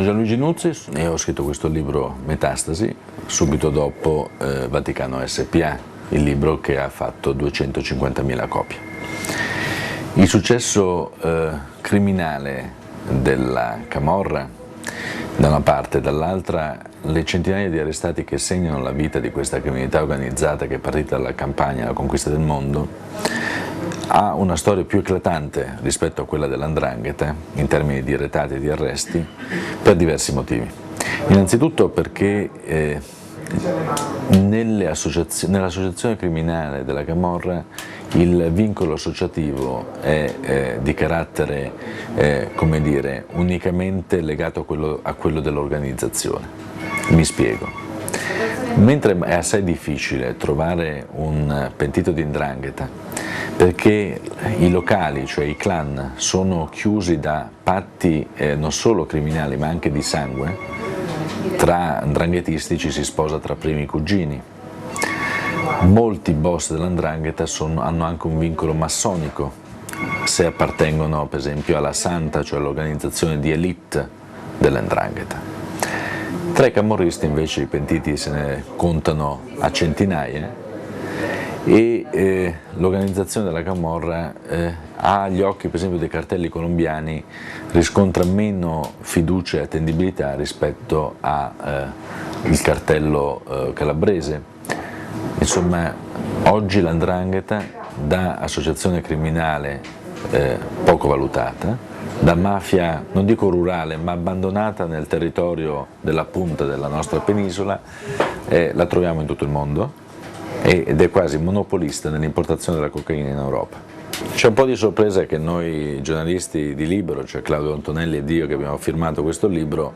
Sono Gianluigi Nuzzi e ho scritto questo libro Metastasi subito dopo Vaticano SpA, il libro che ha fatto 250.000 copie. Il successo criminale della Camorra da una parte e dall'altra le centinaia di arrestati che segnano la vita di questa criminalità organizzata che è partita dalla campagna alla conquista del mondo ha una storia più eclatante rispetto a quella dell''ndrangheta in termini di retati e di arresti per diversi motivi. Innanzitutto perché nell'associazione criminale della Camorra il vincolo associativo è di carattere, come dire, unicamente legato a quello dell'organizzazione. Mi spiego. Mentre è assai difficile trovare un pentito di 'ndrangheta perché i locali, cioè i clan, sono chiusi da patti non solo criminali ma anche di sangue, tra 'ndranghetisti ci si sposa tra primi cugini. Molti boss dell''ndrangheta hanno anche un vincolo massonico, se appartengono per esempio alla Santa, cioè all'organizzazione di elite dell''ndrangheta. Tra i camorristi invece i pentiti se ne contano a centinaia e l'organizzazione della Camorra ha agli occhi per esempio dei cartelli colombiani, riscontra meno fiducia e attendibilità rispetto al cartello calabrese. Insomma, oggi l''ndrangheta da associazione criminale poco valutata, da mafia, non dico rurale, ma abbandonata nel territorio della punta della nostra penisola, la troviamo in tutto il mondo ed è quasi monopolista nell'importazione della cocaina in Europa. C'è un po' di sorpresa che noi giornalisti di Libero, cioè Claudio Antonelli ed io che abbiamo firmato questo libro,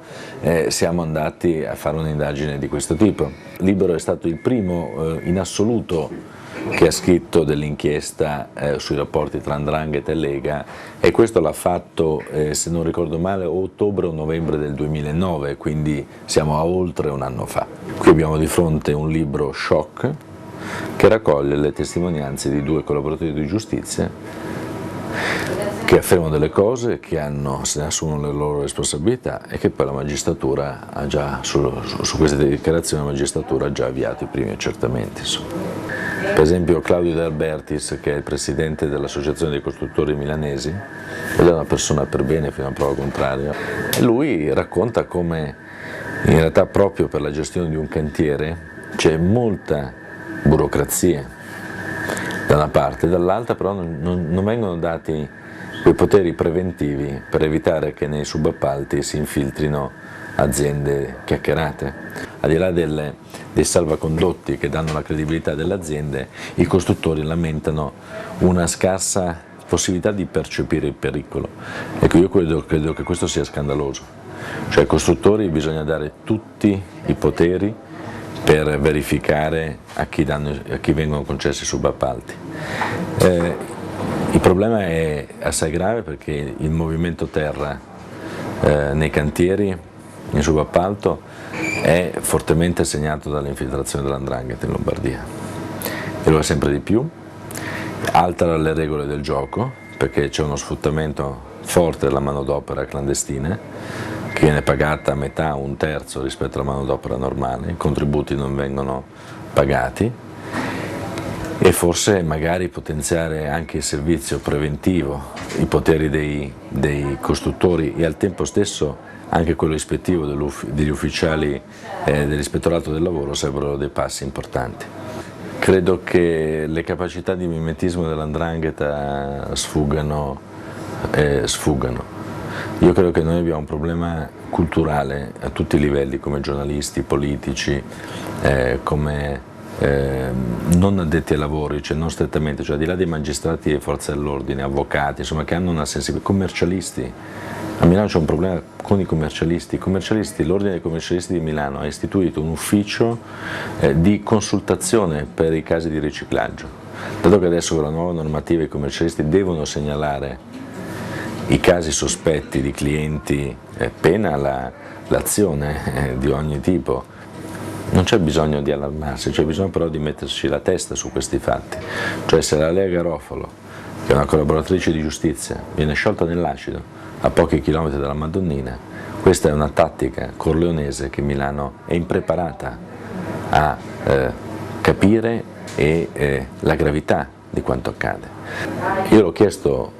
siamo andati a fare un'indagine di questo tipo. Libero è stato il primo in assoluto che ha scritto dell'inchiesta sui rapporti tra 'ndrangheta e Lega e questo l'ha fatto, se non ricordo male, ottobre o novembre del 2009, quindi siamo a oltre un anno fa. Qui abbiamo di fronte un libro shock che raccoglie le testimonianze di due collaboratori di giustizia che affermano delle cose, che se ne assumono le loro responsabilità e che poi la magistratura ha già, su queste dichiarazioni la magistratura ha già avviato i primi accertamenti. Per esempio Claudio De Albertis, che è il presidente dell'Associazione dei Costruttori Milanesi, ed è una persona per bene fino a prova contraria, e lui racconta come in realtà proprio per la gestione di un cantiere c'è molta burocrazia da una parte, dall'altra però non vengono dati quei poteri preventivi per evitare che nei subappalti si infiltrino aziende chiacchierate. Al di là dei salvacondotti che danno la credibilità delle aziende, i costruttori lamentano una scarsa possibilità di percepire il pericolo. Ecco, io credo che questo sia scandaloso. Cioè ai costruttori bisogna dare tutti i poteri per verificare a chi vengono concessi i subappalti. Il problema è assai grave perché il movimento terra nei cantieri, in subappalto, è fortemente segnato dall'infiltrazione dell''ndrangheta in Lombardia e lo è sempre di più, altera le regole del gioco perché c'è uno sfruttamento forte della manodopera clandestina che viene pagata a metà, un terzo rispetto alla manodopera normale, i contributi non vengono pagati e forse magari potenziare anche il servizio preventivo, i poteri dei costruttori e al tempo stesso anche quello ispettivo degli ufficiali dell'ispettorato del lavoro sarebbero dei passi importanti. Credo che le capacità di mimetismo dell''ndrangheta sfuggano. Io credo che noi abbiamo un problema culturale a tutti i livelli, come giornalisti, politici, come non addetti ai lavori, cioè non strettamente, cioè al di là dei magistrati e forze dell'ordine, avvocati, insomma, che hanno una sensibilità, commercialisti. A Milano c'è un problema con i commercialisti. L'Ordine dei commercialisti di Milano ha istituito un ufficio di consultazione per i casi di riciclaggio. Dato che adesso con la nuova normativa i commercialisti devono segnalare i casi sospetti di clienti, pena l'azione di ogni tipo, non c'è bisogno di allarmarsi, c'è bisogno però di metterci la testa su questi fatti. Cioè se la Lea Garofalo, che è una collaboratrice di giustizia, viene sciolta nell'acido a pochi chilometri dalla Madonnina, Questa è una tattica corleonese che Milano è impreparata a capire la gravità di quanto accade. Io l'ho chiesto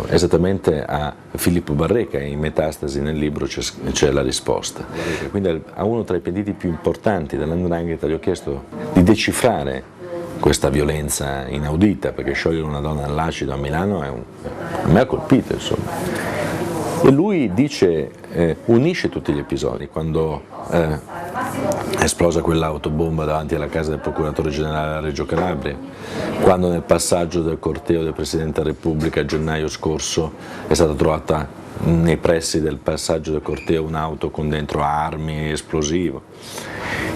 esattamente a Filippo Barreca, in Metastasi nel libro c'è la risposta. Quindi a uno tra i pentiti più importanti dell''ndrangheta gli ho chiesto di decifrare questa violenza inaudita, perché sciogliere una donna all'acido a Milano a me ha colpito, insomma. E lui dice, unisce tutti gli episodi, quando è esplosa quell'autobomba davanti alla casa del procuratore generale a Reggio Calabria, quando nel passaggio del corteo del Presidente della Repubblica a gennaio scorso è stata trovata nei pressi del passaggio del corteo un'auto con dentro armi e esplosivo.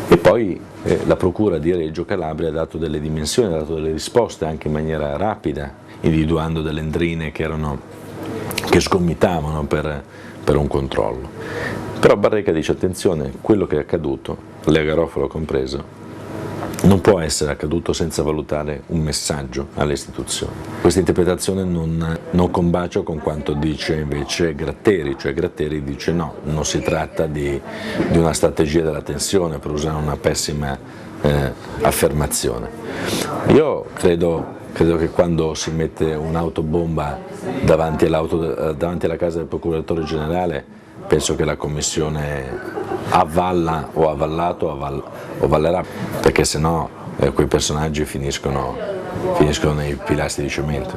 E poi la Procura di Reggio Calabria ha dato delle dimensioni, ha dato delle risposte anche in maniera rapida, individuando delle endrine che sgomitavano per un controllo. Però Barreca dice: attenzione, quello che è accaduto, Lea Garofalo compreso, non può essere accaduto senza valutare un messaggio alle istituzioni. Questa interpretazione non combacia con quanto dice invece Gratteri, cioè Gratteri dice no, non si tratta di una strategia della tensione, per usare una pessima affermazione. Io credo che quando si mette un'autobomba davanti alla casa del procuratore generale, penso che la Commissione avvalla o avallato o avvallerà, perché sennò quei personaggi finiscono nei pilastri di cemento.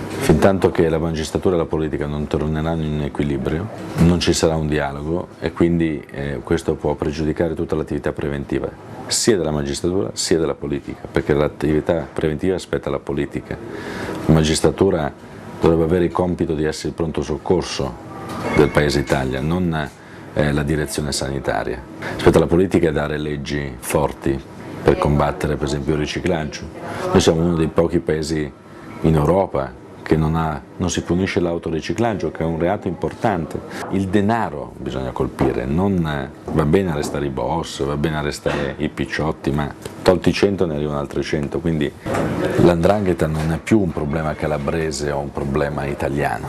Fintanto che la magistratura e la politica non torneranno in equilibrio, non ci sarà un dialogo e quindi questo può pregiudicare tutta l'attività preventiva, sia della magistratura sia della politica, perché l'attività preventiva spetta alla politica. La magistratura dovrebbe avere il compito di essere il pronto soccorso del Paese Italia, non la direzione sanitaria. Spetta alla politica dare leggi forti per combattere per esempio il riciclaggio. Noi siamo uno dei pochi paesi in Europa che non si punisce l'autoriciclaggio, che è un reato importante. Il denaro bisogna colpire, va bene arrestare i boss, va bene arrestare i picciotti, ma tolti 100 ne arrivano altri 100, quindi l''ndrangheta non è più un problema calabrese o un problema italiano.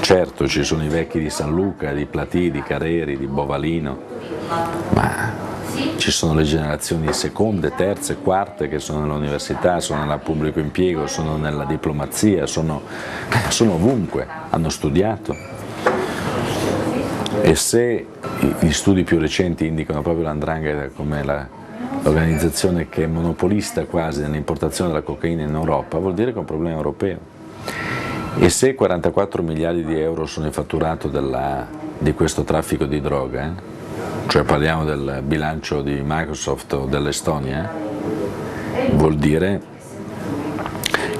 Certo, ci sono i vecchi di San Luca, di Platì, di Careri, di Bovalino, ma ci sono le generazioni seconde, terze, quarte che sono nell'università, sono nel pubblico impiego, sono nella diplomazia, sono ovunque, hanno studiato. E se gli studi più recenti indicano proprio l''ndrangheta come l'organizzazione che è monopolista quasi nell'importazione della cocaina in Europa, vuol dire che è un problema europeo. E se 44 miliardi di euro sono il fatturato di questo traffico di droga, cioè parliamo del bilancio di Microsoft o dell'Estonia, vuol dire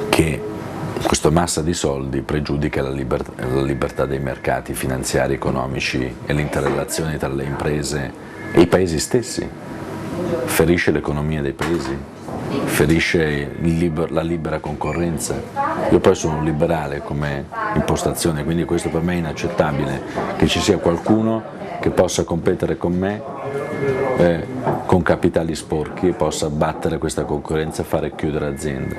che questa massa di soldi pregiudica la libertà dei mercati finanziari, economici e l'interrelazione tra le imprese e i paesi stessi, ferisce l'economia dei paesi, ferisce la libera concorrenza. Io poi sono un liberale come impostazione, quindi questo per me è inaccettabile, che ci sia qualcuno che possa competere con me con capitali sporchi e possa battere questa concorrenza e fare chiudere aziende.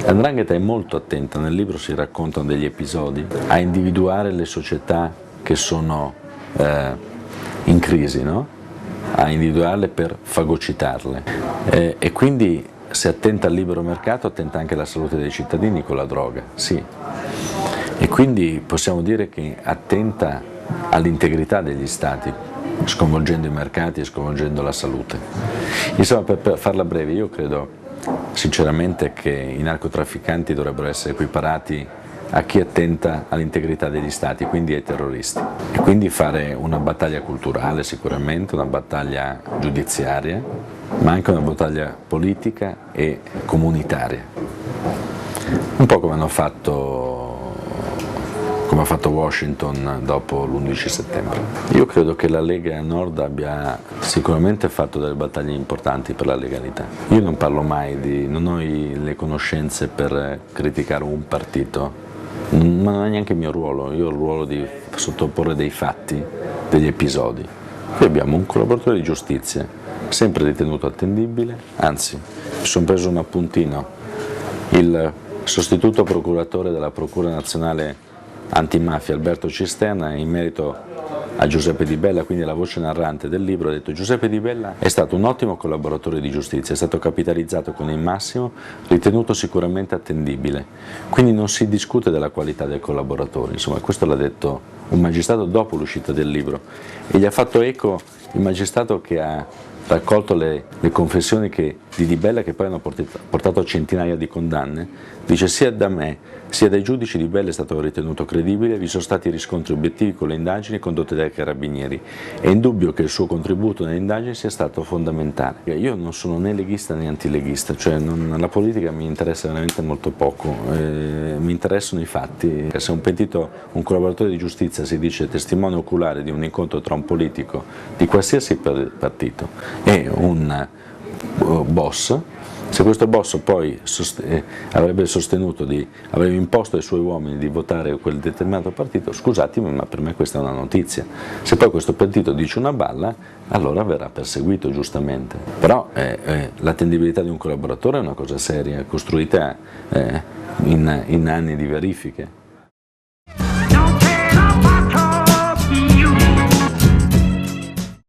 L''ndrangheta è molto attenta, nel libro si raccontano degli episodi, a individuare le società che sono in crisi, no? A individuarle per fagocitarle e quindi se attenta al libero mercato attenta anche alla salute dei cittadini con la droga, sì, e quindi possiamo dire che attenta all'integrità degli stati, sconvolgendo i mercati e sconvolgendo la salute. Insomma, per farla breve, io credo sinceramente che i narcotrafficanti dovrebbero essere equiparati a chi attenta all'integrità degli stati, quindi ai terroristi, e quindi fare una battaglia culturale sicuramente, una battaglia giudiziaria, ma anche una battaglia politica e comunitaria, un po' come ha fatto Washington dopo l'11 settembre. Io credo che la Lega Nord abbia sicuramente fatto delle battaglie importanti per la legalità. Io non parlo mai non ho le conoscenze per criticare un partito, ma non è neanche il mio ruolo, io ho il ruolo di sottoporre dei fatti, degli episodi. Qui abbiamo un collaboratore di giustizia, sempre ritenuto attendibile, anzi, mi sono preso un appuntino, il sostituto procuratore della Procura Nazionale antimafia Alberto Cisterna, in merito a Giuseppe Di Bella, quindi la voce narrante del libro, ha detto: Giuseppe Di Bella è stato un ottimo collaboratore di giustizia, è stato capitalizzato con il massimo, ritenuto sicuramente attendibile, quindi non si discute della qualità del collaboratore. Insomma, questo l'ha detto un magistrato dopo l'uscita del libro, e gli ha fatto eco il magistrato che ha raccolto le confessioni di Di Bella, che poi hanno portato a centinaia di condanne. Dice: sia da me sia dai giudici Di Bella è stato ritenuto credibile, vi sono stati riscontri obiettivi con le indagini condotte dai carabinieri, è indubbio che il suo contributo nelle indagini sia stato fondamentale. Io non sono né leghista né antileghista, cioè la politica mi interessa veramente molto poco, mi interessano i fatti. Se un collaboratore di giustizia si dice testimone oculare di un incontro tra un politico di qualsiasi partito e un boss, se questo boss poi avrebbe imposto ai suoi uomini di votare quel determinato partito, scusatemi, ma per me questa è una notizia. Se poi questo partito dice una balla, allora verrà perseguito giustamente. Però l'attendibilità di un collaboratore è una cosa seria, costruita in anni di verifiche.